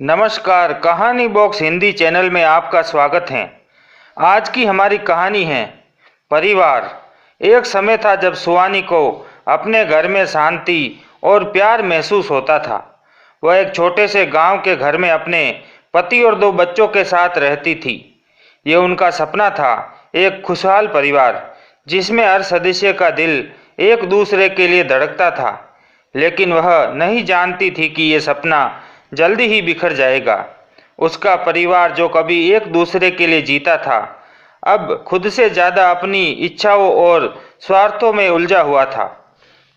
नमस्कार, कहानी box Hindi channel में आपका स्वागत है। आज की हमारी कहानी है परिवार। एक समय था जब सुहानी को अपने घर में शांति और प्यार महसूस होता था। वह एक छोटे से गांव के घर में अपने पति और 2 बच्चों के साथ रहती थी। ये उनका सपना था, एक खुशहाल परिवार जिसमें हर सदस्य का दिल एक दूसरे के लिए धड़कता था। लेकिन वह नहीं जानती थी कि ये सपना जल्दी ही बिखर जाएगा। उसका परिवार जो कभी एक दूसरे के लिए जीता था, अब खुद से ज़्यादा अपनी इच्छाओं और स्वार्थों में उलझा हुआ था।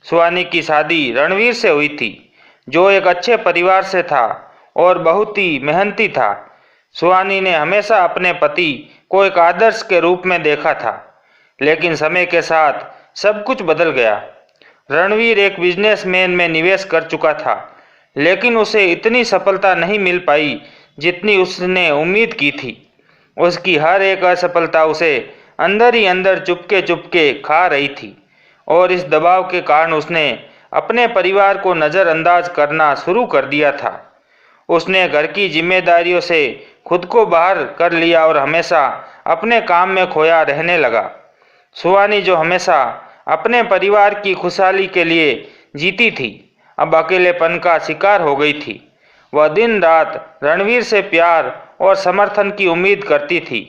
सुहानी की शादी रणवीर से हुई थी, जो एक अच्छे परिवार से था और बहुत ही मेहनती था। सुहानी ने हमेशा अपने पति को एक आदर्श के रूप में देखा था, लेकिन समय के साथ सब कुछ बदल गया। रणवीर एक बिजनेसमैन में निवेश कर चुका था, लेकिन उसे इतनी सफलता नहीं मिल पाई जितनी उसने उम्मीद की थी। उसकी हर एक असफलता उसे अंदर ही अंदर चुपके चुपके खा रही थी, और इस दबाव के कारण उसने अपने परिवार को नज़रअंदाज करना शुरू कर दिया था। उसने घर की जिम्मेदारियों से खुद को बाहर कर लिया और हमेशा अपने काम में खोया रहने लगा। सुहानी जो हमेशा अपने परिवार की खुशहाली के लिए जीती थी, अब अकेलेपन का शिकार हो गई थी। वह दिन रात रणवीर से प्यार और समर्थन की उम्मीद करती थी,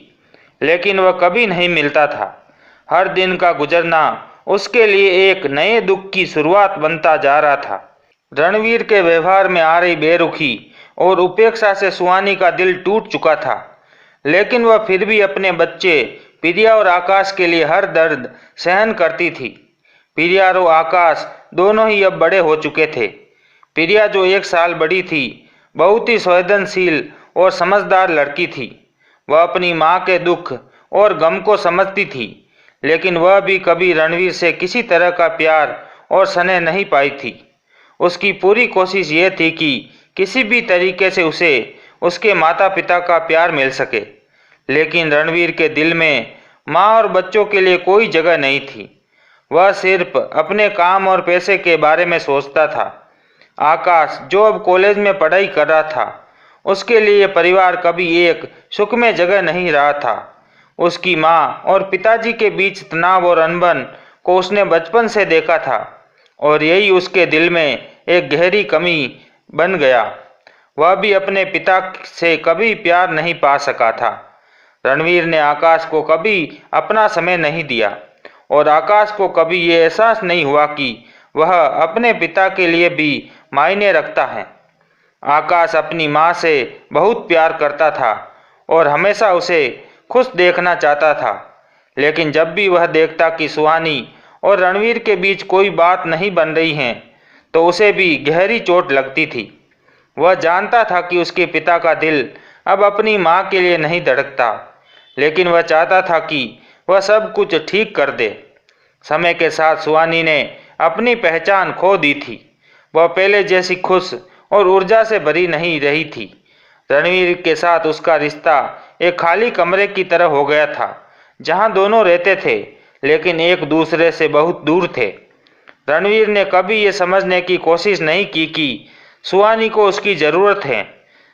लेकिन वह कभी नहीं मिलता था। हर दिन का गुजरना उसके लिए एक नए दुख की शुरुआत बनता जा रहा था। रणवीर के व्यवहार में आ रही बेरुखी और उपेक्षा से सुहानी का दिल टूट चुका था, लेकिन वह फिर भी अपने बच्चे प्रिया और आकाश के लिए हर दर्द सहन करती थी। प्रिया और आकाश दोनों ही अब बड़े हो चुके थे। प्रिया जो 1 साल बड़ी थी, बहुत ही संवेदनशील और समझदार लड़की थी। वह अपनी माँ के दुख और गम को समझती थी, लेकिन वह भी कभी रणवीर से किसी तरह का प्यार और स्नेह नहीं पाई थी। उसकी पूरी कोशिश ये थी कि किसी भी तरीके से उसे उसके माता पिता का प्यार मिल सके, लेकिन रणवीर के दिल में माँ और बच्चों के लिए कोई जगह नहीं थी। वह सिर्फ अपने काम और पैसे के बारे में सोचता था। आकाश जो अब कॉलेज में पढ़ाई कर रहा था, उसके लिए परिवार कभी एक सुखमय जगह नहीं रहा था। उसकी माँ और पिताजी के बीच तनाव और अनबन को उसने बचपन से देखा था, और यही उसके दिल में एक गहरी कमी बन गया। वह भी अपने पिता से कभी प्यार नहीं पा सका था। रणवीर ने आकाश को कभी अपना समय नहीं दिया, और आकाश को कभी ये एहसास नहीं हुआ कि वह अपने पिता के लिए भी मायने रखता है। आकाश अपनी माँ से बहुत प्यार करता था और हमेशा उसे खुश देखना चाहता था, लेकिन जब भी वह देखता कि सुहानी और रणवीर के बीच कोई बात नहीं बन रही है, तो उसे भी गहरी चोट लगती थी। वह जानता था कि उसके पिता का दिल अब अपनी माँ के लिए नहीं धड़कता, लेकिन वह चाहता था कि वह सब कुछ ठीक कर दे। समय के साथ सुहानी ने अपनी पहचान खो दी थी। वह पहले जैसी खुश और ऊर्जा से भरी नहीं रही थी। रणवीर के साथ उसका रिश्ता एक खाली कमरे की तरह हो गया था, जहां दोनों रहते थे लेकिन एक दूसरे से बहुत दूर थे। रणवीर ने कभी ये समझने की कोशिश नहीं की कि सुहानी को उसकी ज़रूरत है।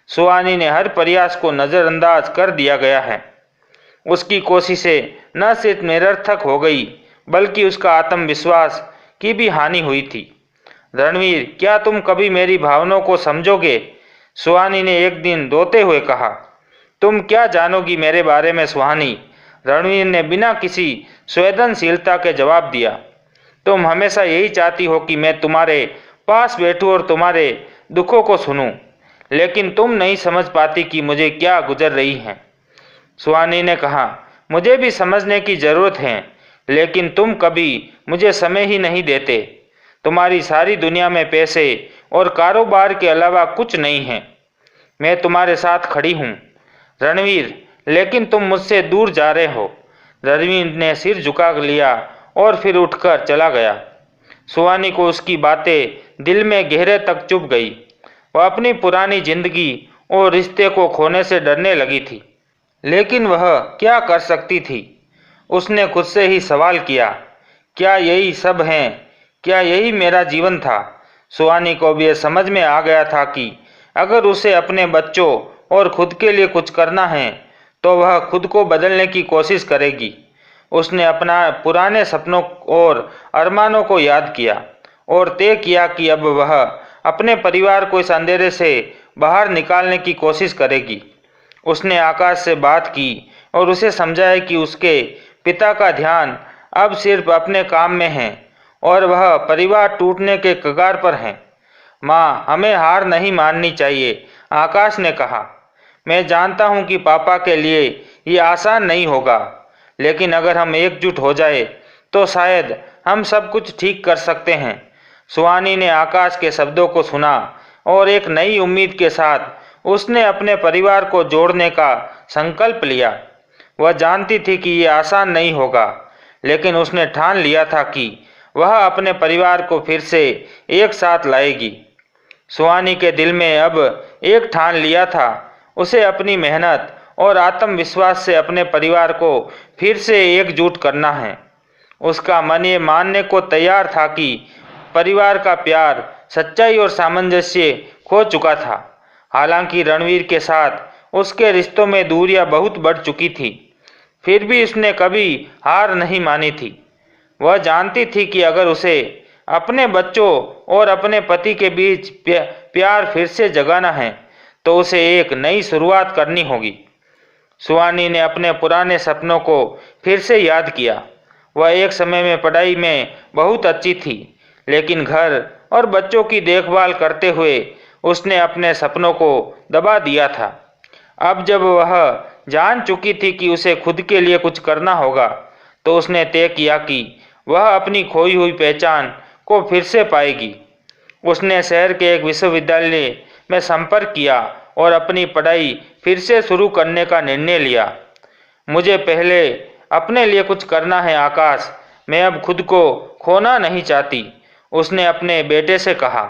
सुहानी ने हर प्रयास को नज़रअंदाज कर दिया गया है। उसकी कोशिशें न सिर्फ निरर्थक हो गई, बल्कि उसका आत्मविश्वास की भी हानि हुई थी। रणवीर, क्या तुम कभी मेरी भावनाओं को समझोगे? सुहानी ने एक दिन रोते हुए कहा। तुम क्या जानोगी मेरे बारे में सुहानी? रणवीर ने बिना किसी संवेदनशीलता के जवाब दिया। तुम हमेशा यही चाहती हो कि मैं तुम्हारे पास बैठूं और तुम्हारे दुखों को सुनूं, लेकिन तुम नहीं समझ पाती कि मुझे क्या गुजर रही है। सुहानी ने कहा, मुझे भी समझने की ज़रूरत है, लेकिन तुम कभी मुझे समय ही नहीं देते। तुम्हारी सारी दुनिया में पैसे और कारोबार के अलावा कुछ नहीं है। मैं तुम्हारे साथ खड़ी हूँ रणवीर, लेकिन तुम मुझसे दूर जा रहे हो। रणवीर ने सिर झुका लिया और फिर उठकर चला गया। सुहानी को उसकी बातें दिल में गहरे तक चुभ गई। वह अपनी पुरानी जिंदगी और रिश्ते को खोने से डरने लगी थी, लेकिन वह क्या कर सकती थी? उसने खुद से ही सवाल किया, क्या यही सब है? क्या यही मेरा जीवन था? सुहानी को भी यह समझ में आ गया था कि अगर उसे अपने बच्चों और खुद के लिए कुछ करना है तो वह खुद को बदलने की कोशिश करेगी। उसने अपना पुराने सपनों और अरमानों को याद किया और तय किया कि अब वह अपने परिवार को इस अंधेरे से बाहर निकालने की कोशिश करेगी। उसने आकाश से बात की और उसे समझाया कि उसके पिता का ध्यान अब सिर्फ अपने काम में है और वह परिवार टूटने के कगार पर है। माँ, हमें हार नहीं माननी चाहिए, आकाश ने कहा। मैं जानता हूँ कि पापा के लिए ये आसान नहीं होगा, लेकिन अगर हम एकजुट हो जाए तो शायद हम सब कुछ ठीक कर सकते हैं। सुहानी ने आकाश के शब्दों को सुना और एक नई उम्मीद के साथ उसने अपने परिवार को जोड़ने का संकल्प लिया। वह जानती थी कि ये आसान नहीं होगा, लेकिन उसने ठान लिया था कि वह अपने परिवार को फिर से एक साथ लाएगी। सुहानी के दिल में अब एक ठान लिया था, उसे अपनी मेहनत और आत्मविश्वास से अपने परिवार को फिर से एकजुट करना है। उसका मन ये मानने को तैयार था कि परिवार का प्यार, सच्चाई और सामंजस्य खो चुका था। हालांकि रणवीर के साथ उसके रिश्तों में दूरियां बहुत बढ़ चुकी थी, फिर भी उसने कभी हार नहीं मानी थी। वह जानती थी कि अगर उसे अपने बच्चों और अपने पति के बीच प्यार फिर से जगाना है तो उसे एक नई शुरुआत करनी होगी। सुहानी ने अपने पुराने सपनों को फिर से याद किया। वह एक समय में पढ़ाई में बहुत अच्छी थी, लेकिन घर और बच्चों की देखभाल करते हुए उसने अपने सपनों को दबा दिया था। अब जब वह जान चुकी थी कि उसे खुद के लिए कुछ करना होगा, तो उसने तय किया कि वह अपनी खोई हुई पहचान को फिर से पाएगी। उसने शहर के एक विश्वविद्यालय में संपर्क किया और अपनी पढ़ाई फिर से शुरू करने का निर्णय लिया। मुझे पहले अपने लिए कुछ करना है आकाश, मैं अब खुद को खोना नहीं चाहती, उसने अपने बेटे से कहा।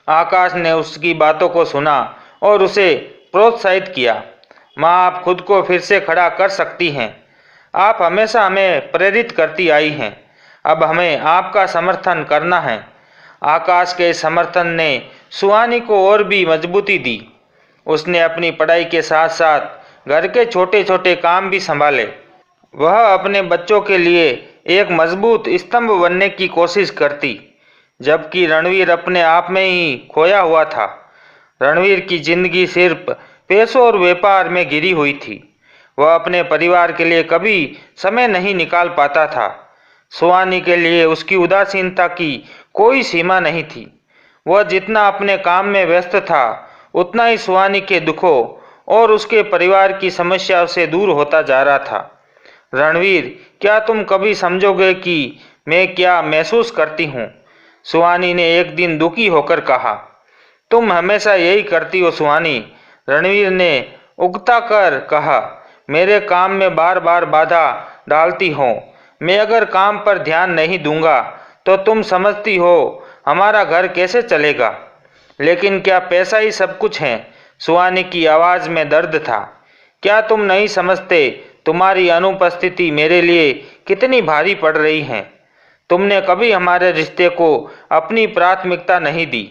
आकाश ने उसकी बातों को सुना और उसे प्रोत्साहित किया। माँ, आप खुद को फिर से खड़ा कर सकती हैं। आप हमेशा हमें प्रेरित करती आई हैं। अब हमें आपका समर्थन करना है। आकाश के समर्थन ने सुहानी को और भी मजबूती दी। उसने अपनी पढ़ाई के साथ साथ घर के छोटे छोटे काम भी संभाले। वह अपने बच्चों के लिए एक मजबूत स्तंभ बनने की कोशिश करती, जबकि रणवीर अपने आप में ही खोया हुआ था। रणवीर की जिंदगी सिर्फ पैसों और व्यापार में घिरी हुई थी। वह अपने परिवार के लिए कभी समय नहीं निकाल पाता था। सुहानी के लिए उसकी उदासीनता की कोई सीमा नहीं थी। वह जितना अपने काम में व्यस्त था, उतना ही सुहानी के दुखों और उसके परिवार की समस्याओं से दूर होता जा रहा था। रणवीर, क्या तुम कभी समझोगे कि मैं क्या महसूस करती हूँ? सुहानी ने एक दिन दुखी होकर कहा। तुम हमेशा यही करती हो सुहानी, रणवीर ने उकता कर कहा। मेरे काम में बार बार बाधा डालती हो। मैं अगर काम पर ध्यान नहीं दूंगा तो तुम समझती हो हमारा घर कैसे चलेगा। लेकिन क्या पैसा ही सब कुछ है? सुहानी की आवाज़ में दर्द था। क्या तुम नहीं समझते तुम्हारी अनुपस्थिति मेरे लिए कितनी भारी पड़ रही है? तुमने कभी हमारे रिश्ते को अपनी प्राथमिकता नहीं दी।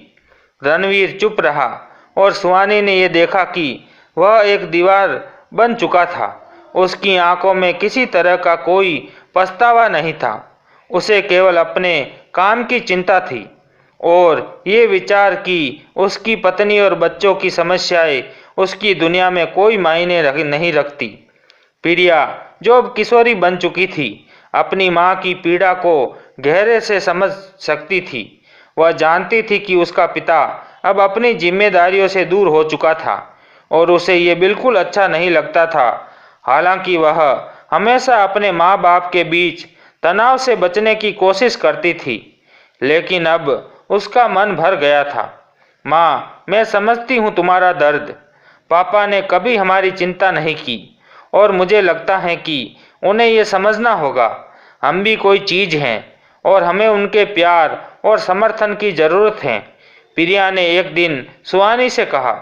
रणवीर चुप रहा और सुहानी ने यह देखा कि वह एक दीवार बन चुका था। उसकी आंखों में किसी तरह का कोई पछतावा नहीं था। उसे केवल अपने काम की चिंता थी और ये विचार कि उसकी पत्नी और बच्चों की समस्याएं उसकी दुनिया में कोई मायने नहीं रखती। प्रिया, जो अब किशोरी बन चुकी थी, अपनी माँ की पीड़ा को गहरे से समझ सकती थी। वह जानती थी कि उसका पिता अब अपनी जिम्मेदारियों से दूर हो चुका था और उसे ये बिल्कुल अच्छा नहीं लगता था। हालांकि वह हमेशा अपने माँ बाप के बीच तनाव से बचने की कोशिश करती थी, लेकिन अब उसका मन भर गया था। माँ, मैं समझती हूँ तुम्हारा दर्द। पापा ने कभी हमारी चिंता नहीं की और मुझे लगता है कि उन्हें ये समझना होगा। हम भी कोई चीज़ हैं और हमें उनके प्यार और समर्थन की ज़रूरत है, प्रिया ने एक दिन सुहानी से कहा।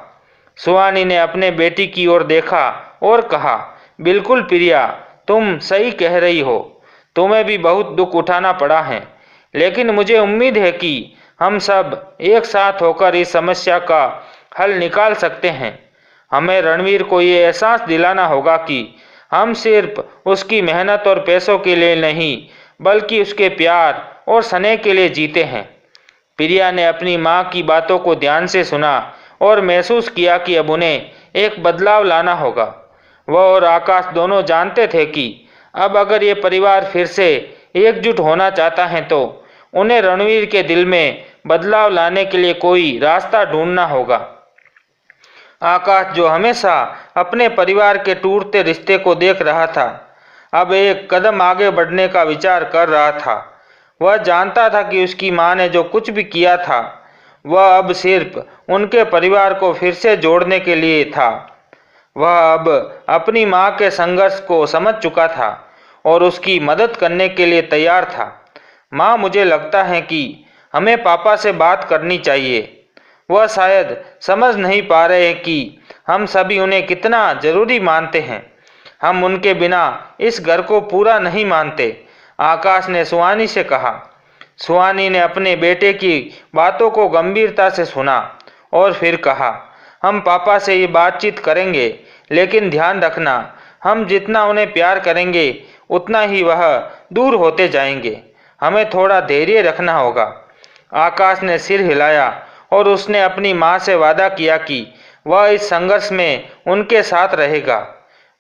सुहानी ने अपने बेटी की ओर देखा और कहा, बिल्कुल प्रिया, तुम सही कह रही हो। तुम्हें भी बहुत दुख उठाना पड़ा है, लेकिन मुझे उम्मीद है कि हम सब एक साथ होकर इस समस्या का हल निकाल सकते हैं। हमें रणवीर को ये एहसास दिलाना होगा कि हम सिर्फ उसकी मेहनत और पैसों के लिए नहीं, बल्कि उसके प्यार और स्नेह के लिए जीते हैं। प्रिया ने अपनी माँ की बातों को ध्यान से सुना और महसूस किया कि अब उन्हें एक बदलाव लाना होगा। वह और आकाश दोनों जानते थे कि अब अगर ये परिवार फिर से एकजुट होना चाहता है तो उन्हें रणवीर के दिल में बदलाव लाने के लिए कोई रास्ता ढूंढना होगा। आकाश, जो हमेशा अपने परिवार के टूटते रिश्ते को देख रहा था, अब एक कदम आगे बढ़ने का विचार कर रहा था। वह जानता था कि उसकी मां ने जो कुछ भी किया था, वह अब सिर्फ उनके परिवार को फिर से जोड़ने के लिए था। वह अब अपनी मां के संघर्ष को समझ चुका था और उसकी मदद करने के लिए तैयार था। मां, मुझे लगता है कि हमें पापा से बात करनी चाहिए। वह शायद समझ नहीं पा रहे हैं कि हम सभी उन्हें कितना जरूरी मानते हैं। हम उनके बिना इस घर को पूरा नहीं मानते, आकाश ने सुहानी से कहा। सुहानी ने अपने बेटे की बातों को गंभीरता से सुना और फिर कहा, हम पापा से ये बातचीत करेंगे, लेकिन ध्यान रखना, हम जितना उन्हें प्यार करेंगे उतना ही वह दूर होते जाएंगे। हमें थोड़ा धैर्य रखना होगा। आकाश ने सिर हिलाया और उसने अपनी मां से वादा किया कि वह इस संघर्ष में उनके साथ रहेगा।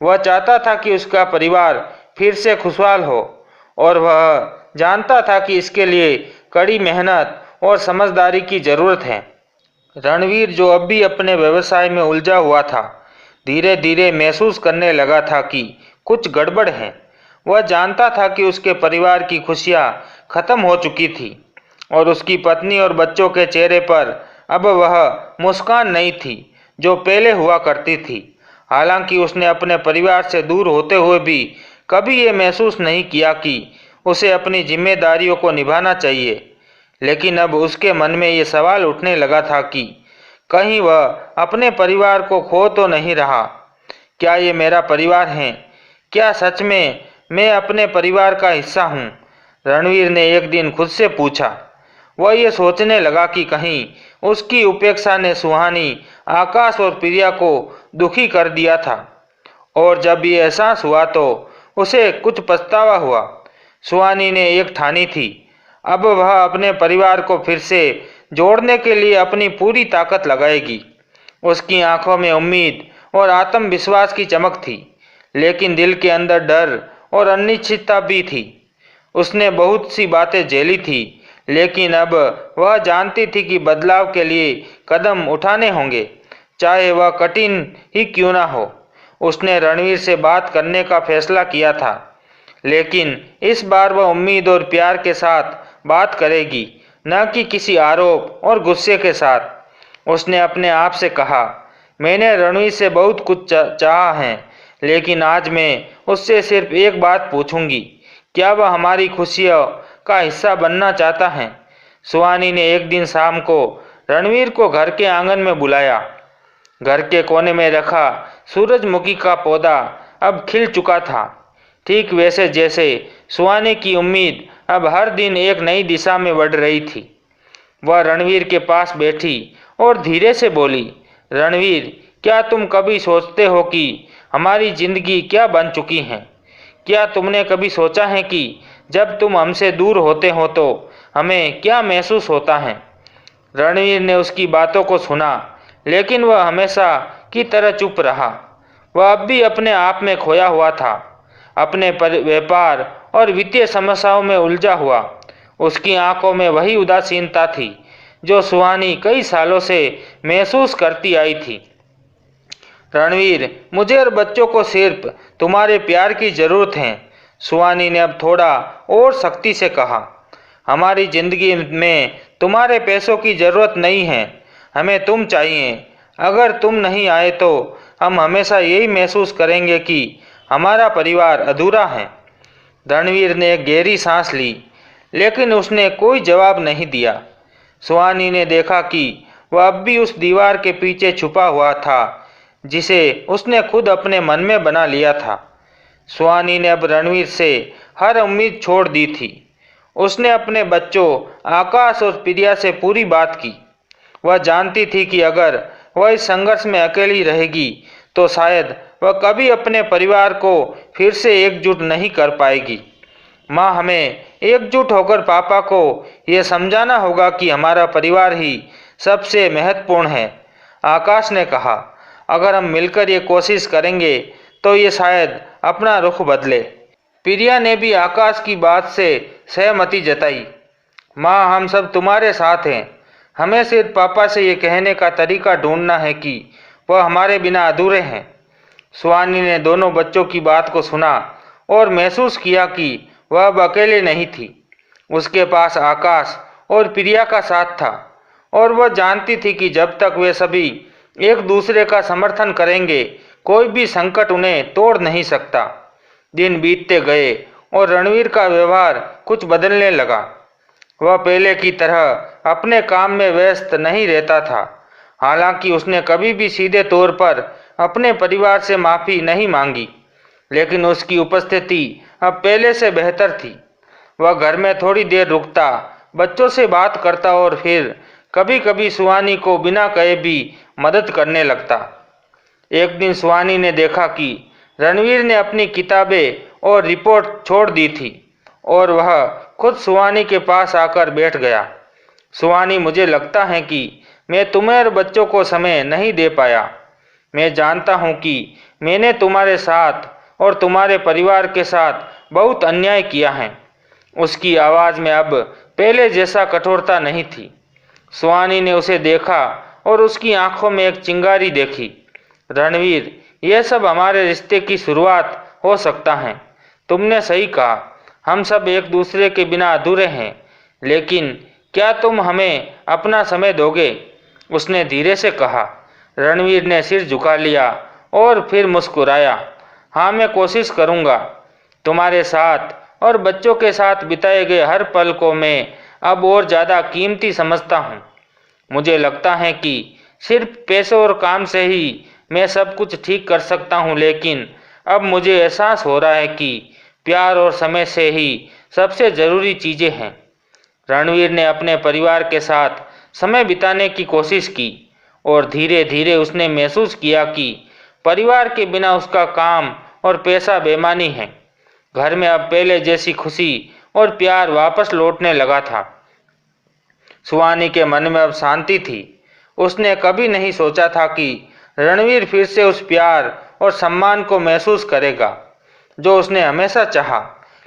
वह चाहता था कि उसका परिवार फिर से खुशहाल हो और वह जानता था कि इसके लिए कड़ी मेहनत और समझदारी की जरूरत है। रणवीर, जो अब भी अपने व्यवसाय में उलझा हुआ था, धीरे धीरे महसूस करने लगा था कि कुछ गड़बड़ है। वह जानता था कि उसके परिवार की खुशियां खत्म हो चुकी थी और उसकी पत्नी और बच्चों के चेहरे पर अब वह मुस्कान नहीं थी जो पहले हुआ करती थी। हालांकि उसने अपने परिवार से दूर होते हुए भी कभी ये महसूस नहीं किया कि उसे अपनी जिम्मेदारियों को निभाना चाहिए, लेकिन अब उसके मन में ये सवाल उठने लगा था कि कहीं वह अपने परिवार को खो तो नहीं रहा। क्या ये मेरा परिवार है? क्या सच में मैं अपने परिवार का हिस्सा हूँ? रणवीर ने एक दिन खुद से पूछा। वह ये सोचने लगा कि कहीं उसकी उपेक्षा ने सुहानी, आकाश और प्रिया को दुखी कर दिया था, और जब ये एहसास हुआ तो उसे कुछ पछतावा हुआ। सुहानी ने एक ठानी थी, अब वह अपने परिवार को फिर से जोड़ने के लिए अपनी पूरी ताकत लगाएगी। उसकी आंखों में उम्मीद और आत्मविश्वास की चमक थी, लेकिन दिल के अंदर डर और अनिश्चितता भी थी। उसने बहुत सी बातें झेली थी, लेकिन अब वह जानती थी कि बदलाव के लिए कदम उठाने होंगे, चाहे वह कठिन ही क्यों ना हो। उसने रणवीर से बात करने का फैसला किया था, लेकिन इस बार वह उम्मीद और प्यार के साथ बात करेगी, न कि किसी आरोप और गुस्से के साथ। उसने अपने आप से कहा, मैंने रणवीर से बहुत कुछ चाहा है, लेकिन आज मैं उससे सिर्फ एक बात पूछूंगी, क्या वह हमारी खुशियों का हिस्सा बनना चाहता है? सुहानी ने एक दिन शाम को रणवीर को घर के आंगन में बुलाया। घर के कोने में रखा सूरजमुखी का पौधा अब खिल चुका था, ठीक वैसे जैसे सुहानी की उम्मीद अब हर दिन एक नई दिशा में बढ़ रही थी। वह रणवीर के पास बैठी और धीरे से बोली, रणवीर, क्या तुम कभी सोचते हो कि हमारी जिंदगी क्या बन चुकी है? क्या तुमने कभी सोचा है कि जब तुम हमसे दूर होते हो तो हमें क्या महसूस होता है? रणवीर ने उसकी बातों को सुना, लेकिन वह हमेशा की तरह चुप रहा। वह अब भी अपने आप में खोया हुआ था, अपने व्यापार और वित्तीय समस्याओं में उलझा हुआ। उसकी आंखों में वही उदासीनता थी जो सुहानी कई सालों से महसूस करती आई थी। रणवीर, मुझे और बच्चों को सिर्फ तुम्हारे प्यार की जरूरत है, सुहानी ने अब थोड़ा और सख्ती से कहा। हमारी जिंदगी में तुम्हारे पैसों की जरूरत नहीं है, हमें तुम चाहिए। अगर तुम नहीं आए तो हम हमेशा यही महसूस करेंगे कि हमारा परिवार अधूरा है। रणवीर ने एक गहरी सांस ली, लेकिन उसने कोई जवाब नहीं दिया। सुहानी ने देखा कि वह अब भी उस दीवार के पीछे छुपा हुआ था जिसे उसने खुद अपने मन में बना लिया था। सुहानी ने अब रणवीर से हर उम्मीद छोड़ दी थी। उसने अपने बच्चों आकाश और प्रिया से पूरी बात की। वह जानती थी कि अगर वह इस संघर्ष में अकेली रहेगी तो शायद वह कभी अपने परिवार को फिर से एकजुट नहीं कर पाएगी। माँ, हमें एकजुट होकर पापा को ये समझाना होगा कि हमारा परिवार ही सबसे महत्वपूर्ण है। आकाश ने कहा, अगर हम मिलकर ये कोशिश करेंगे तो ये शायद अपना रुख बदले। प्रिया ने भी आकाश की बात से सहमति जताई। माँ, हम सब तुम्हारे साथ हैं। हमें सिर्फ पापा से ये कहने का तरीका ढूंढना है कि वह हमारे बिना अधूरे हैं। सुहानी ने दोनों बच्चों की बात को सुना और महसूस किया कि वह अब अकेले नहीं थी। उसके पास आकाश और प्रिया का साथ था और वह जानती थी कि जब तक वे सभी एक दूसरे का समर्थन करेंगे कोई भी संकट उन्हें तोड़ नहीं सकता। दिन बीतते गए और रणवीर का व्यवहार कुछ बदलने लगा। वह पहले की तरह अपने काम में व्यस्त नहीं रहता था। हालांकि उसने कभी भी सीधे तौर पर अपने परिवार से माफ़ी नहीं मांगी, लेकिन उसकी उपस्थिति अब पहले से बेहतर थी। वह घर में थोड़ी देर रुकता, बच्चों से बात करता और फिर कभी कभी सुहानी को बिना कहे भी मदद करने लगता। एक दिन सुहानी ने देखा कि रणवीर ने अपनी किताबें और रिपोर्ट छोड़ दी थी और वह खुद सुहानी के पास आकर बैठ गया। सुहानी, मुझे लगता है कि मैं तुम्हें और बच्चों को समय नहीं दे पाया। मैं जानता हूँ कि मैंने तुम्हारे साथ और तुम्हारे परिवार के साथ बहुत अन्याय किया है। उसकी आवाज़ में अब पहले जैसा कठोरता नहीं थी। सुहानी ने उसे देखा और उसकी आंखों में एक चिंगारी देखी। रणवीर, यह सब हमारे रिश्ते की शुरुआत हो सकता है। तुमने सही कहा, हम सब एक दूसरे के बिना अधूरे हैं, लेकिन क्या तुम हमें अपना समय दोगे? उसने धीरे से कहा। रणवीर ने सिर झुका लिया और फिर मुस्कुराया। हाँ, मैं कोशिश करूँगा। तुम्हारे साथ और बच्चों के साथ बिताए गए हर पल को मैं अब और ज़्यादा कीमती समझता हूँ। मुझे लगता है कि सिर्फ पैसे और काम से ही मैं सब कुछ ठीक कर सकता हूँ, लेकिन अब मुझे एहसास हो रहा है कि प्यार और समय से ही सबसे ज़रूरी चीज़ें हैं। रणवीर ने अपने परिवार के साथ समय बिताने की कोशिश की और धीरे धीरे उसने महसूस किया कि परिवार के बिना उसका काम और पैसा बेमानी है। घर में अब पहले जैसी खुशी और प्यार वापस लौटने लगा था। सुहानी के मन में अब शांति थी। उसने कभी नहीं सोचा था कि रणवीर फिर से उस प्यार और सम्मान को महसूस करेगा जो उसने हमेशा चाहा,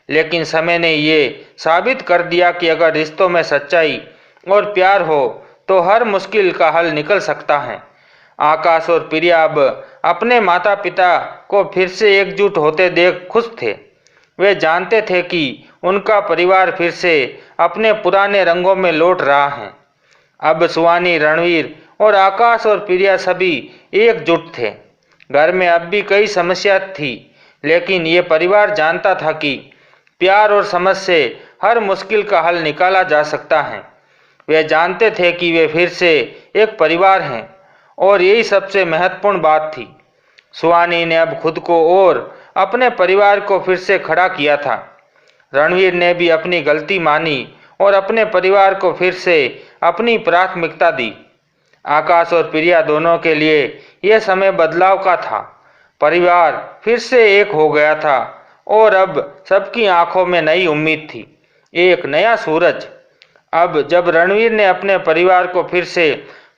लेकिन समय ने ये साबित कर दिया कि अगर रिश्तों में सच्चाई और प्यार हो तो हर मुश्किल का हल निकल सकता है। आकाश और प्रिया अब अपने माता पिता को फिर से एकजुट होते देख खुश थे। वे जानते थे कि उनका परिवार फिर से अपने पुराने रंगों में लौट रहा है। अब सुहानी, रणवीर और आकाश और प्रिया सभी एकजुट थे। घर में अब भी कई समस्या थी, लेकिन ये परिवार जानता था कि प्यार और समझ से हर मुश्किल का हल निकाला जा सकता है। वे जानते थे कि वे फिर से एक परिवार हैं और यही सबसे महत्वपूर्ण बात थी। सुहानी ने अब खुद को और अपने परिवार को फिर से खड़ा किया था। रणवीर ने भी अपनी गलती मानी और अपने परिवार को फिर से अपनी प्राथमिकता दी। आकाश और प्रिया दोनों के लिए यह समय बदलाव का था। परिवार फिर से एक हो गया था और अब सबकी आंखों में नई उम्मीद थी, एक नया सूरज। अब जब रणवीर ने अपने परिवार को फिर से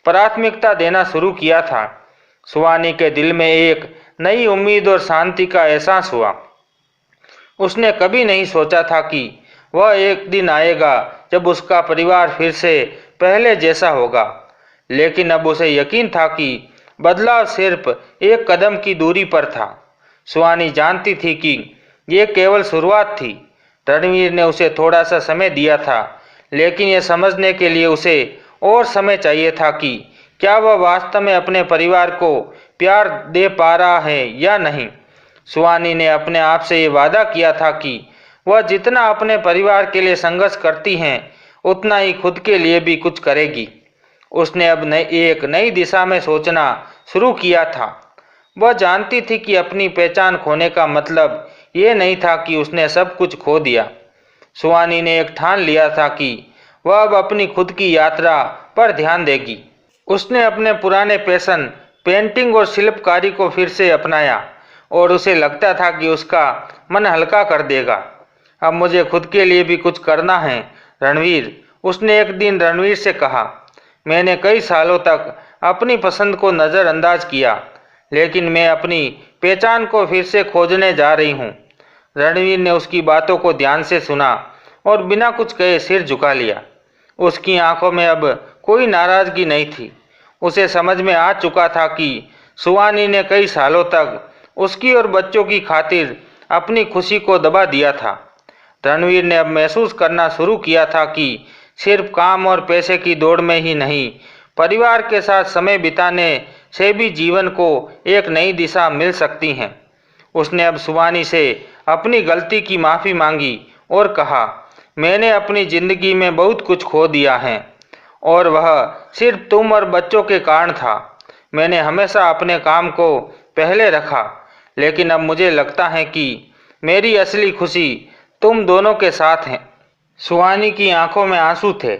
प्राथमिकता देना शुरू किया था, सुहानी के दिल में एक नई उम्मीद और शांति का एहसास हुआ। उसने कभी नहीं सोचा था कि वह एक दिन आएगा जब उसका परिवार फिर से पहले जैसा होगा, लेकिन अब उसे यकीन था कि बदलाव सिर्फ एक कदम की दूरी पर था। सुहानी जानती थी कि ये केवल शुरुआत थी। रणवीर ने उसे थोड़ा सा समय दिया था, लेकिन यह समझने के लिए उसे और समय चाहिए था कि क्या वह वास्तव में अपने परिवार को प्यार दे पा रहा है या नहीं। सुहानी ने अपने आप से ये वादा किया था कि वह जितना अपने परिवार के लिए संघर्ष करती हैं, उतना ही खुद के लिए भी कुछ करेगी। उसने अब एक नई दिशा में सोचना शुरू किया था। वह जानती थी कि अपनी पहचान खोने का मतलब ये नहीं था कि उसने सब कुछ खो दिया। सुहानी ने एक ठान लिया था कि वह अब अपनी खुद की यात्रा पर ध्यान देगी। उसने अपने पुराने पैशन पेंटिंग और शिल्पकारी को फिर से अपनाया और उसे लगता था कि उसका मन हल्का कर देगा। अब मुझे खुद के लिए भी कुछ करना है रणवीर, उसने एक दिन रणवीर से कहा। मैंने कई सालों तक अपनी पसंद को नज़रअंदाज किया, लेकिन मैं अपनी पहचान को फिर से खोजने जा रही हूँ। रणवीर ने उसकी बातों को ध्यान से सुना और बिना कुछ कहे सिर झुका लिया। उसकी आंखों में अब कोई नाराजगी नहीं थी। उसे समझ में आ चुका था कि सुहानी ने कई सालों तक उसकी और बच्चों की खातिर अपनी खुशी को दबा दिया था। रणवीर ने अब महसूस करना शुरू किया था कि सिर्फ काम और पैसे की दौड़ में ही नहीं, परिवार के साथ समय बिताने से भी जीवन को एक नई दिशा मिल सकती है। उसने अब सुहानी से अपनी गलती की माफ़ी मांगी और कहा, मैंने अपनी ज़िंदगी में बहुत कुछ खो दिया है और वह सिर्फ तुम और बच्चों के कारण था। मैंने हमेशा अपने काम को पहले रखा, लेकिन अब मुझे लगता है कि मेरी असली खुशी तुम दोनों के साथ है। सुहानी की आंखों में आंसू थे,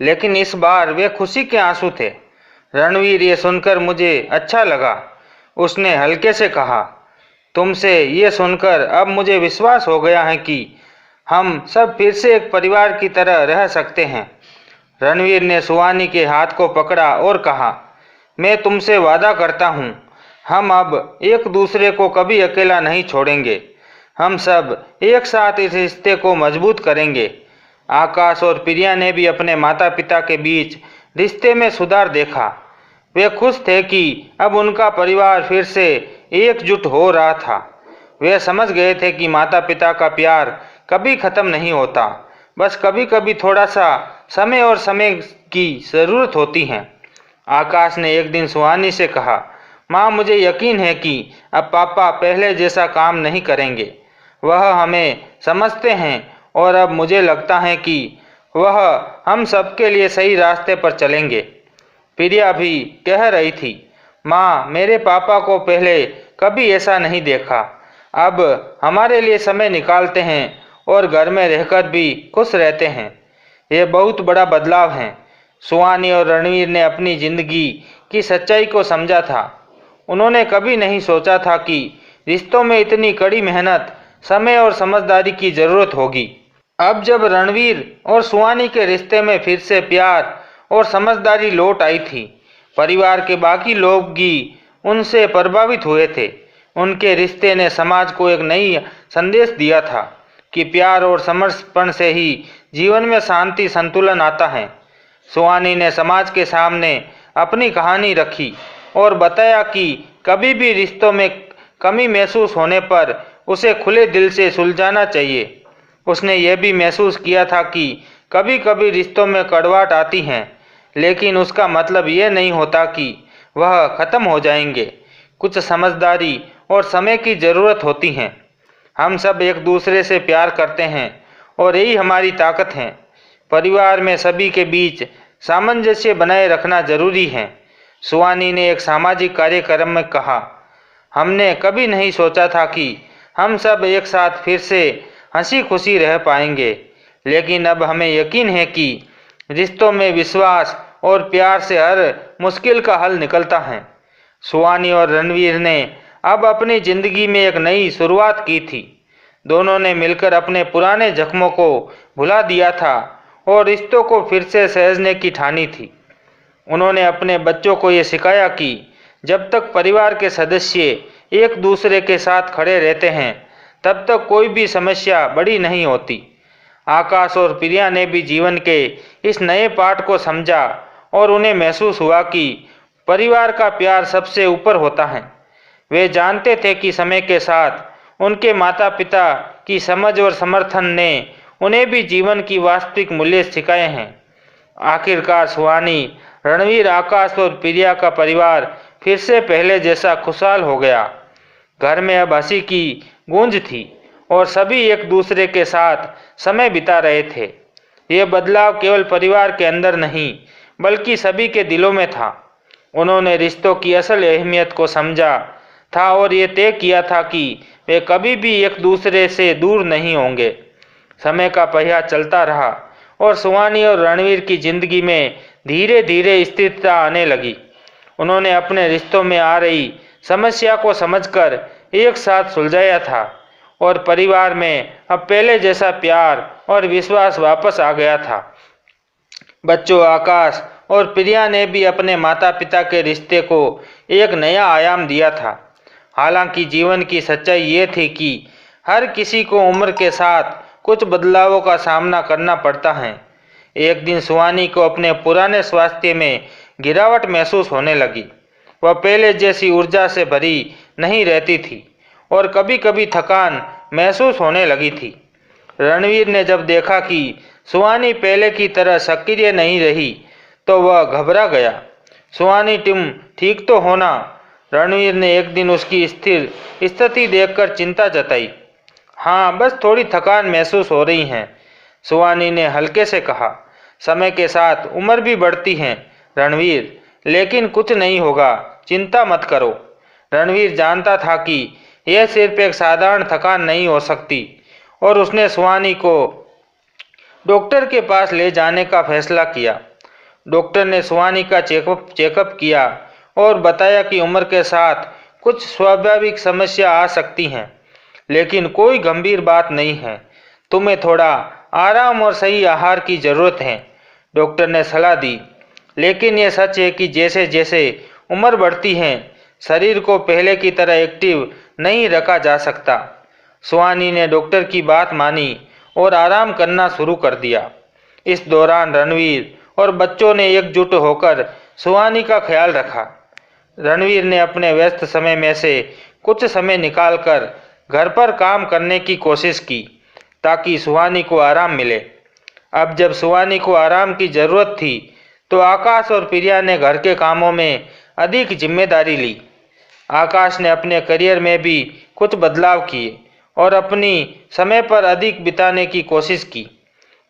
लेकिन इस बार वे खुशी के आंसू थे। रणवीर, ये सुनकर मुझे अच्छा लगा, उसने हल्के से कहा। तुमसे ये सुनकर अब मुझे विश्वास हो गया है कि हम सब फिर से एक परिवार की तरह रह सकते हैं। रणवीर ने सुहानी के हाथ को पकड़ा और कहा, मैं तुमसे वादा करता हूँ, हम अब एक दूसरे को कभी अकेला नहीं छोड़ेंगे। हम सब एक साथ इस रिश्ते को मजबूत करेंगे। आकाश और प्रिया ने भी अपने माता पिता के बीच रिश्ते में सुधार देखा। वे खुश थे कि अब उनका परिवार फिर से एकजुट हो रहा था। वे समझ गए थे कि माता पिता का प्यार कभी खत्म नहीं होता, बस कभी कभी थोड़ा सा समय और समय की ज़रूरत होती है। आकाश ने एक दिन सुहानी से कहा, माँ, मुझे यकीन है कि अब पापा पहले जैसा काम नहीं करेंगे। वह हमें समझते हैं और अब मुझे लगता है कि वह हम सबके लिए सही रास्ते पर चलेंगे। प्रिया भी कह रही थी, माँ, मेरे पापा को पहले कभी ऐसा नहीं देखा। अब हमारे लिए समय निकालते हैं और घर में रहकर भी खुश रहते हैं। ये बहुत बड़ा बदलाव है। सुहानी और रणवीर ने अपनी ज़िंदगी की सच्चाई को समझा था। उन्होंने कभी नहीं सोचा था कि रिश्तों में इतनी कड़ी मेहनत, समय और समझदारी की ज़रूरत होगी। अब जब रणवीर और सुहानी के रिश्ते में फिर से प्यार और समझदारी लौट आई थी, परिवार के बाकी लोग भी उनसे प्रभावित हुए थे। उनके रिश्ते ने समाज को एक नई संदेश दिया था कि प्यार और समर्पण से ही जीवन में शांति संतुलन आता है। सुहानी ने समाज के सामने अपनी कहानी रखी और बताया कि कभी भी रिश्तों में कमी महसूस होने पर उसे खुले दिल से सुलझाना चाहिए। उसने यह भी महसूस किया था कि कभी कभी रिश्तों में कड़वाहट आती है, लेकिन उसका मतलब ये नहीं होता कि वह खत्म हो जाएंगे। कुछ समझदारी और समय की ज़रूरत होती है। हम सब एक दूसरे से प्यार करते हैं और यही हमारी ताकत है। परिवार में सभी के बीच सामंजस्य बनाए रखना जरूरी है। सुहानी ने एक सामाजिक कार्यक्रम में कहा, हमने कभी नहीं सोचा था कि हम सब एक साथ फिर से हंसी खुशी रह पाएंगे, लेकिन अब हमें यकीन है कि रिश्तों में विश्वास और प्यार से हर मुश्किल का हल निकलता है। सुहानी और रणवीर ने अब अपनी ज़िंदगी में एक नई शुरुआत की थी। दोनों ने मिलकर अपने पुराने जख्मों को भुला दिया था और रिश्तों को फिर से सहेजने की ठानी थी। उन्होंने अपने बच्चों को ये सिखाया कि जब तक परिवार के सदस्य एक दूसरे के साथ खड़े रहते हैं, तब तक कोई भी समस्या बड़ी नहीं होती। आकाश और प्रिया ने भी जीवन के इस नए पाठ को समझा और उन्हें महसूस हुआ कि परिवार का प्यार सबसे ऊपर होता है। वे जानते थे कि समय के साथ उनके माता पिता की समझ और समर्थन ने उन्हें भी जीवन की वास्तविक मूल्य सिखाए हैं। आखिरकार सुहानी, रणवीर, आकाश और प्रिया का परिवार फिर से पहले जैसा खुशहाल हो गया। घर में अब हंसी की गूंज थी और सभी एक दूसरे के साथ समय बिता रहे थे। ये बदलाव केवल परिवार के अंदर नहीं, बल्कि सभी के दिलों में था। उन्होंने रिश्तों की असल अहमियत को समझा था और ये तय किया था कि वे कभी भी एक दूसरे से दूर नहीं होंगे। समय का पहिया चलता रहा और सुहानी और रणवीर की जिंदगी में धीरे धीरे स्थिरता आने लगी। उन्होंने अपने रिश्तों में आ रही समस्या को समझकर एक साथ सुलझाया था और परिवार में अब पहले जैसा प्यार और विश्वास वापस आ गया था। बच्चों आकाश और प्रिया ने भी अपने माता पिता के रिश्ते को एक नया आयाम दिया था। हालांकि जीवन की सच्चाई ये थी कि हर किसी को उम्र के साथ कुछ बदलावों का सामना करना पड़ता है। एक दिन सुहानी को अपने पुराने स्वास्थ्य में गिरावट महसूस होने लगी। वह पहले जैसी ऊर्जा से भरी नहीं रहती थी और कभी कभी थकान महसूस होने लगी थी। रणवीर ने जब देखा कि सुहानी पहले की तरह सक्रिय नहीं रही तो वह घबरा गया। सुहानी, तुम ठीक तो हो ना? रणवीर ने एक दिन उसकी स्थिर स्थिति देखकर चिंता जताई। हाँ, बस थोड़ी थकान महसूस हो रही है, सुहानी ने हल्के से कहा। समय के साथ उम्र भी बढ़ती है रणवीर, लेकिन कुछ नहीं होगा, चिंता मत करो। रणवीर जानता था कि यह सिर्फ एक साधारण थकान नहीं हो सकती और उसने सुहानी को डॉक्टर के पास ले जाने का फैसला किया। डॉक्टर ने सुहानी का चेकअप किया और बताया कि उम्र के साथ कुछ स्वाभाविक समस्या आ सकती हैं, लेकिन कोई गंभीर बात नहीं है। तुम्हें थोड़ा आराम और सही आहार की ज़रूरत है, डॉक्टर ने सलाह दी। लेकिन यह सच है कि जैसे जैसे उम्र बढ़ती है, शरीर को पहले की तरह एक्टिव नहीं रखा जा सकता। सुहानी ने डॉक्टर की बात मानी और आराम करना शुरू कर दिया। इस दौरान रणवीर और बच्चों ने एकजुट होकर सुहानी का ख्याल रखा। रणवीर ने अपने व्यस्त समय में से कुछ समय निकालकर घर पर काम करने की कोशिश की ताकि सुहानी को आराम मिले। अब जब सुहानी को आराम की ज़रूरत थी तो आकाश और प्रिया ने घर के कामों में अधिक जिम्मेदारी ली। आकाश ने अपने करियर में भी कुछ बदलाव किए और अपनी समय पर अधिक बिताने की कोशिश की।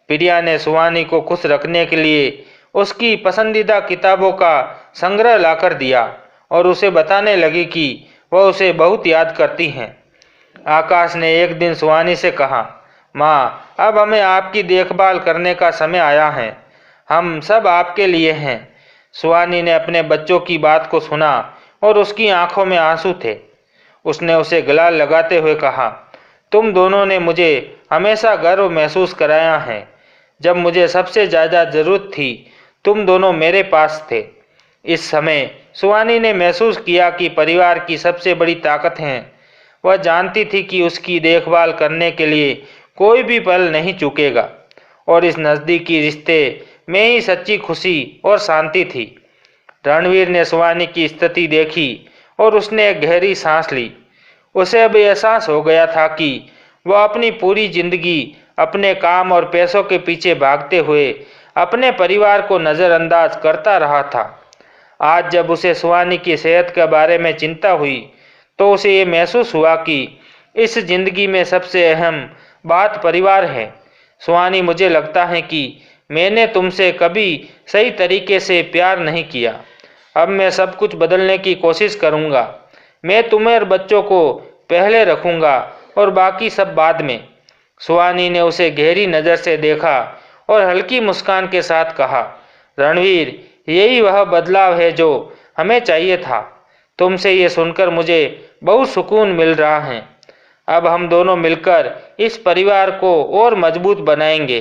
प्रिया ने सुहानी को खुश रखने के लिए उसकी पसंदीदा किताबों का संग्रह लाकर दिया और उसे बताने लगी कि वह उसे बहुत याद करती हैं। आकाश ने एक दिन सुहानी से कहा, माँ, अब हमें आपकी देखभाल करने का समय आया है, हम सब आपके लिए हैं। सुहानी ने अपने बच्चों की बात को सुना और उसकी आंखों में आंसू थे। उसने उसे गला लगाते हुए कहा, तुम दोनों ने मुझे हमेशा गर्व महसूस कराया है। जब मुझे सबसे ज़्यादा ज़रूरत थी, तुम दोनों मेरे पास थे। इस समय सुहानी ने महसूस किया कि परिवार की सबसे बड़ी ताकत है। वह जानती थी कि उसकी देखभाल करने के लिए कोई भी पल नहीं चूकेगा और इस नज़दीकी रिश्ते में ही सच्ची खुशी और शांति थी। रणवीर ने सुहानी की स्थिति देखी और उसने एक गहरी सांस ली। उसे अब एहसास हो गया था कि वह अपनी पूरी जिंदगी अपने काम और पैसों के पीछे भागते हुए अपने परिवार को नज़रअंदाज करता रहा था। आज जब उसे सुहानी की सेहत के बारे में चिंता हुई तो उसे ये महसूस हुआ कि इस जिंदगी में सबसे अहम बात परिवार है। सुहानी, मुझे लगता है कि मैंने तुमसे कभी सही तरीके से प्यार नहीं किया। अब मैं सब कुछ बदलने की कोशिश करूँगा। मैं तुम्हें और बच्चों को पहले रखूँगा और बाकी सब बाद में। सुहानी ने उसे गहरी नज़र से देखा और हल्की मुस्कान के साथ कहा, रणवीर, यही वह बदलाव है जो हमें चाहिए था। तुमसे ये सुनकर मुझे बहुत सुकून मिल रहा है। अब हम दोनों मिलकर इस परिवार को और मजबूत बनाएंगे।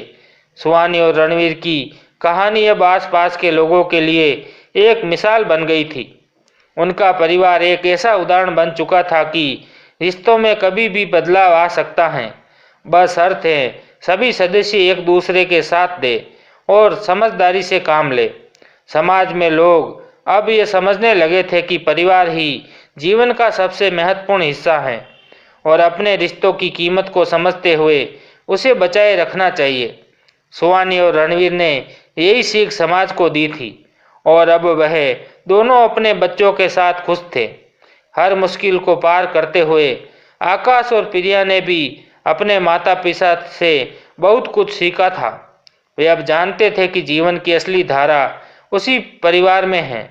सुहानी और रणवीर की कहानी अब आसपास के लोगों के लिए एक मिसाल बन गई थी। उनका परिवार एक ऐसा उदाहरण बन चुका था कि रिश्तों में कभी भी बदलाव आ सकता है। बस शर्त है सभी सदस्य एक दूसरे के साथ दे और समझदारी से काम ले। समाज में लोग अब ये समझने लगे थे कि परिवार ही जीवन का सबसे महत्वपूर्ण हिस्सा है और अपने रिश्तों की कीमत को समझते हुए उसे बचाए रखना चाहिए। सुहानी और रणवीर ने यही सीख समाज को दी थी और अब वह दोनों अपने बच्चों के साथ खुश थे। हर मुश्किल को पार करते हुए आकाश और प्रिया ने भी अपने माता पिता से बहुत कुछ सीखा था। वे अब जानते थे कि जीवन की असली धारा उसी परिवार में है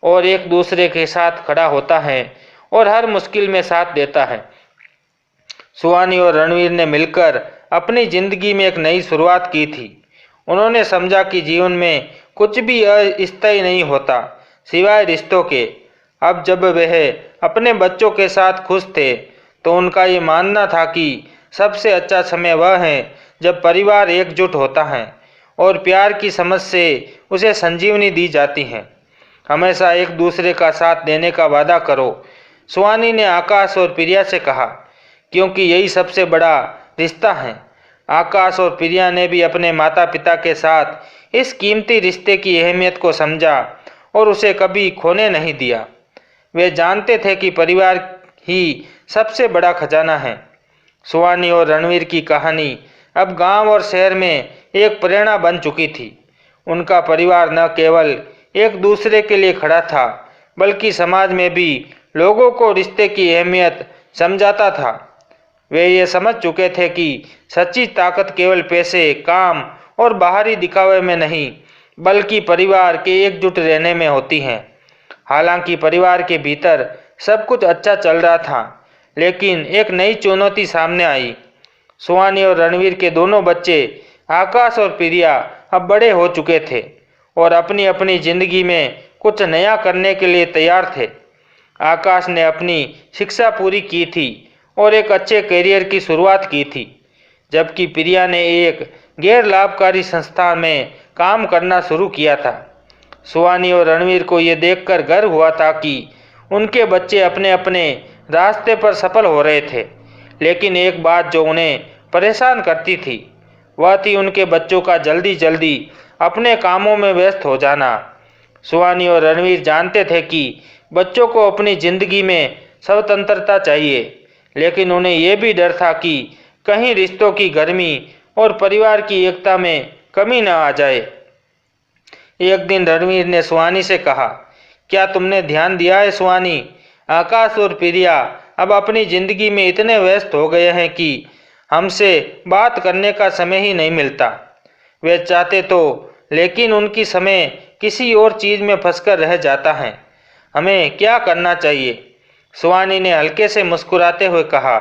और एक दूसरे के साथ खड़ा होता है और हर मुश्किल में साथ देता है। सुहानी और रणवीर ने मिलकर अपनी जिंदगी में एक नई शुरुआत की थी। उन्होंने समझा कि जीवन में कुछ भी अस्थायी नहीं होता सिवाय रिश्तों के। अब जब वह अपने बच्चों के साथ खुश थे तो उनका ये मानना था कि सबसे अच्छा समय वह है जब परिवार एकजुट होता है और प्यार की समझ से उसे संजीवनी दी जाती है। हमेशा एक दूसरे का साथ देने का वादा करो, सुहानी ने आकाश और प्रिया से कहा, क्योंकि यही सबसे बड़ा रिश्ता है। आकाश और प्रिया ने भी अपने माता पिता के साथ इस कीमती रिश्ते की अहमियत को समझा और उसे कभी खोने नहीं दिया। वे जानते थे कि परिवार ही सबसे बड़ा खजाना है। सुहानी और रणवीर की कहानी अब गांव और शहर में एक प्रेरणा बन चुकी थी। उनका परिवार न केवल एक दूसरे के लिए खड़ा था बल्कि समाज में भी लोगों को रिश्ते की अहमियत समझाता था। वे ये समझ चुके थे कि सच्ची ताकत केवल पैसे, काम और बाहरी दिखावे में नहीं बल्कि परिवार के एकजुट रहने में होती है। हालांकि परिवार के भीतर सब कुछ अच्छा चल रहा था, लेकिन एक नई चुनौती सामने आई। सुहानी और रणवीर के दोनों बच्चे आकाश और प्रिया अब बड़े हो चुके थे और अपनी अपनी जिंदगी में कुछ नया करने के लिए तैयार थे। आकाश ने अपनी शिक्षा पूरी की थी और एक अच्छे करियर की शुरुआत की थी, जबकि प्रिया ने एक गैर लाभकारी संस्था में काम करना शुरू किया था। सुहानी और रणवीर को ये देखकर गर्व हुआ था कि उनके बच्चे अपने अपने रास्ते पर सफल हो रहे थे, लेकिन एक बात जो उन्हें परेशान करती थी वह थी उनके बच्चों का जल्दी जल्दी अपने कामों में व्यस्त हो जाना। सुहानी और रणवीर जानते थे कि बच्चों को अपनी जिंदगी में स्वतंत्रता चाहिए, लेकिन उन्हें यह भी डर था कि कहीं रिश्तों की गर्मी और परिवार की एकता में कमी न आ जाए। एक दिन रणवीर ने सुहानी से कहा, क्या तुमने ध्यान दिया है सुहानी, आकाश और प्रिया अब अपनी जिंदगी में इतने व्यस्त हो गए हैं कि हमसे बात करने का समय ही नहीं मिलता। वे चाहते तो, लेकिन उनकी समय किसी और चीज़ में फंसकर रह जाता है। हमें क्या करना चाहिए? सुहानी ने हल्के से मुस्कुराते हुए कहा,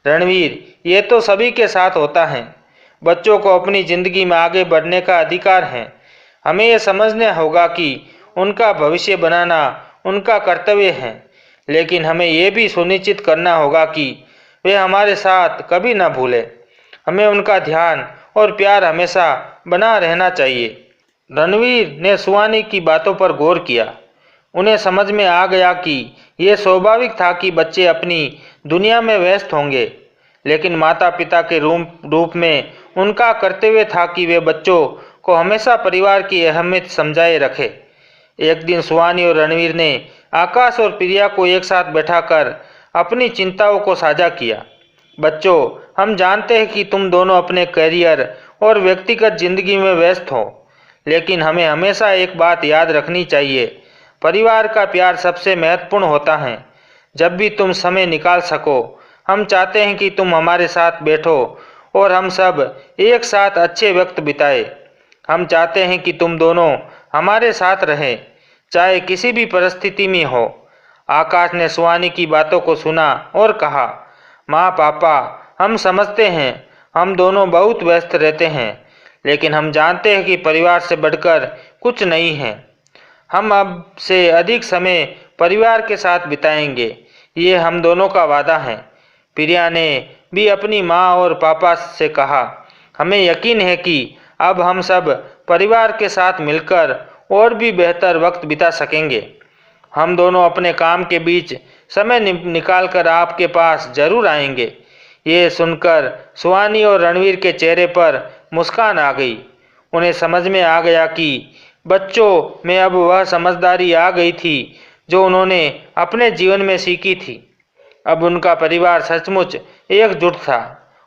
रणवीर, ये तो सभी के साथ होता है। बच्चों को अपनी ज़िंदगी में आगे बढ़ने का अधिकार है। हमें यह समझना होगा कि उनका भविष्य बनाना उनका कर्तव्य है, लेकिन हमें यह भी सुनिश्चित करना होगा कि वे हमारे साथ कभी न भूलें। हमें उनका ध्यान और प्यार हमेशा बना रहना चाहिए। रणवीर ने सुहानी की बातों पर गौर किया। उन्हें समझ में आ गया कि यह स्वाभाविक था कि बच्चे अपनी दुनिया में व्यस्त होंगे, लेकिन माता पिता के रूप में उनका कर्तव्य था कि वे बच्चों को हमेशा परिवार की अहमियत समझाए रखें। एक दिन सुहानी और रणवीर ने आकाश और प्रिया को एक साथ बैठाकर अपनी चिंताओं को साझा किया। बच्चों, हम जानते हैं कि तुम दोनों अपने करियर और व्यक्तिगत जिंदगी में व्यस्त हो, लेकिन हमें हमेशा एक बात याद रखनी चाहिए, परिवार का प्यार सबसे महत्वपूर्ण होता है। जब भी तुम समय निकाल सको, हम चाहते हैं कि तुम हमारे साथ बैठो और हम सब एक साथ अच्छे वक्त बिताए। हम चाहते हैं कि तुम दोनों हमारे साथ रहें, चाहे किसी भी परिस्थिति में हो। आकाश ने सुहानी की बातों को सुना और कहा, माँ पापा, हम समझते हैं हम दोनों बहुत व्यस्त रहते हैं, लेकिन हम जानते हैं कि परिवार से बढ़कर कुछ नहीं है। हम अब से अधिक समय परिवार के साथ बिताएंगे, ये हम दोनों का वादा है। प्रिया ने भी अपनी माँ और पापा से कहा, हमें यकीन है कि अब हम सब परिवार के साथ मिलकर और भी बेहतर वक्त बिता सकेंगे। हम दोनों अपने काम के बीच समय निकालकर आपके पास जरूर आएंगे। ये सुनकर सुहानी और रणवीर के चेहरे पर मुस्कान आ गई। उन्हें समझ में आ गया कि बच्चों में अब वह समझदारी आ गई थी जो उन्होंने अपने जीवन में सीखी थी। अब उनका परिवार सचमुच एकजुट था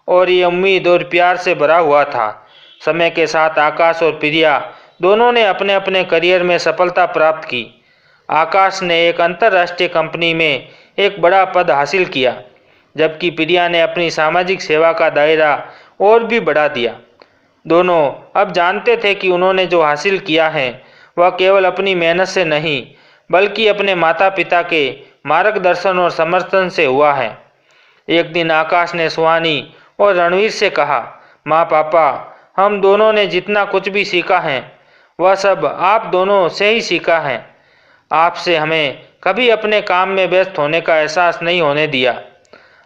और ये उम्मीद और प्यार से भरा हुआ था। समय के साथ आकाश और प्रिया दोनों ने अपने अपने करियर में सफलता प्राप्त की। आकाश ने एक अंतर्राष्ट्रीय कंपनी में एक बड़ा पद हासिल किया, जबकि प्रिया ने अपनी सामाजिक सेवा का दायरा और भी बढ़ा दिया। दोनों अब जानते थे कि उन्होंने जो हासिल किया है वह केवल अपनी मेहनत से नहीं बल्कि अपने माता पिता के मार्गदर्शन और समर्थन से हुआ है। एक दिन आकाश ने सुहानी और रणवीर से कहा, माँ पापा, हम दोनों ने जितना कुछ भी सीखा है वह सब आप दोनों से ही सीखा है। आपसे हमें कभी अपने काम में व्यस्त होने का एहसास नहीं होने दिया।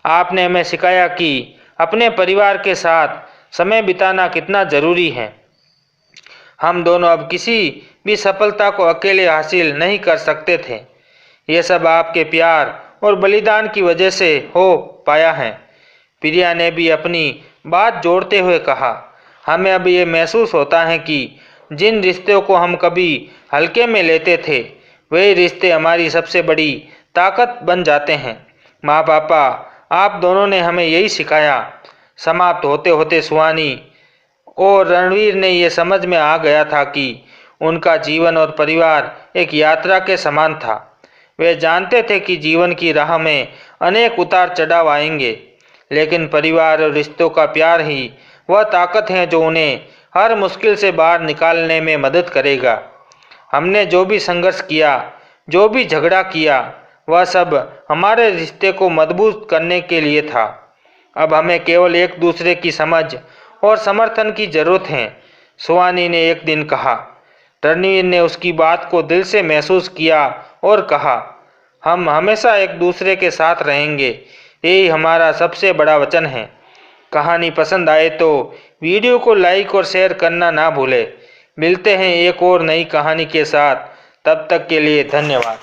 आपने हमें सिखाया कि अपने परिवार के साथ समय बिताना कितना ज़रूरी है। हम दोनों अब किसी भी सफलता को अकेले हासिल नहीं कर सकते थे। ये सब आपके प्यार और बलिदान की वजह से हो पाया है। प्रिया ने भी अपनी बात जोड़ते हुए कहा, हमें अब ये महसूस होता है कि जिन रिश्तों को हम कभी हल्के में लेते थे, वही रिश्ते हमारी सबसे बड़ी ताकत बन जाते हैं। माँ पापा, आप दोनों ने हमें यही सिखाया। समाप्त होते होते सुहानी और रणवीर ने ये समझ में आ गया था कि उनका जीवन और परिवार एक यात्रा के समान था। वे जानते थे कि जीवन की राह में अनेक उतार चढ़ाव आएंगे, लेकिन परिवार और रिश्तों का प्यार ही वह ताकत है जो उन्हें हर मुश्किल से बाहर निकालने में मदद करेगा। हमने जो भी संघर्ष किया, जो भी झगड़ा किया, वह सब हमारे रिश्ते को मजबूत करने के लिए था। अब हमें केवल एक दूसरे की समझ और समर्थन की जरूरत है, सुहानी ने एक दिन कहा। रणवीर ने उसकी बात को दिल से महसूस किया और कहा, हम हमेशा एक दूसरे के साथ रहेंगे, यही हमारा सबसे बड़ा वचन है। कहानी पसंद आए तो वीडियो को लाइक और शेयर करना ना भूलें। मिलते हैं एक और नई कहानी के साथ, तब तक के लिए धन्यवाद।